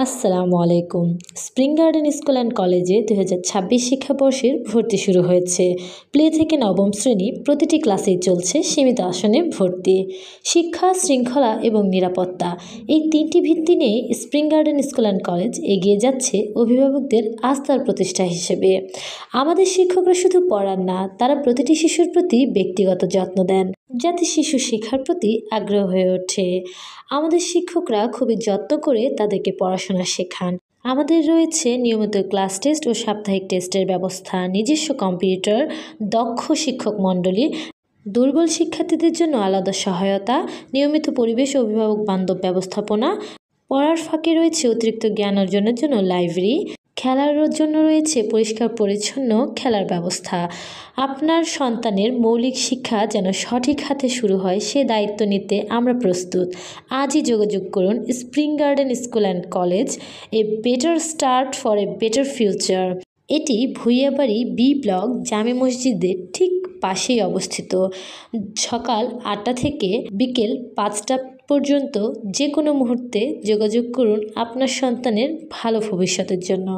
আসসালামু আলাইকুম। Spring garden school and কলেজে 2026 শিক্ষাবর্ষের ভর্তি শুরু হয়েছে। প্লে থেকে নবম শ্রেণী প্রতিটি ক্লাসেই চলছে সীমিত আসনে ভর্তি। শিক্ষা, শৃঙ্খলা এবং নিরাপত্তা এই তিনটি ভিত্তি নিয়ে spring garden school and college এগিয়ে যাচ্ছে অভিভাবকদের আস্থার প্রতিষ্ঠা হিসেবে। আমাদের শিক্ষকরা শুধু পড়ান না, তারা প্রতিটি শিশুর প্রতি ব্যক্তিগত যত্ন দেন, যাতে শিশু শেখার প্রতি আগ্রহ হয়ে ওঠে। আমাদের শিক্ষকরা খুবই যত্ন করে তাদেরকে পড়াশোনা শেখান। আমাদের রয়েছে নিয়মিত ক্লাস টেস্ট ও সাপ্তাহিক টেস্টের ব্যবস্থা, নিজস্ব কম্পিউটার, দক্ষ শিক্ষক মণ্ডলী, দুর্বল শিক্ষার্থীদের জন্য আলাদা সহায়তা, নিয়মিত পরিবেশ ও অভিভাবক বান্ধব ব্যবস্থাপনা। পড়ার ফাঁকে রয়েছে অতিরিক্ত জ্ঞান অর্জনের জন্য লাইব্রেরি, খেলার জন্য রয়েছে পরিষ্কার পরিচ্ছন্ন খেলার ব্যবস্থা। আপনার সন্তানের মৌলিক শিক্ষা যেন সঠিক হাতে শুরু হয়, সে দায়িত্ব নিতে আমরা প্রস্তুত। আজই যোগাযোগ করুন spring garden school and college, a better start for a better future. এটি ভুইয়াবাড়ি বি ব্লক জামে মসজিদের ঠিক পাশেই অবস্থিত। সকাল 8টা থেকে বিকেল 5টা পর্যন্ত যে কোনো মুহূর্তে যোগাযোগ করুন আপনার সন্তানের ভালো ভবিষ্যতের জন্য।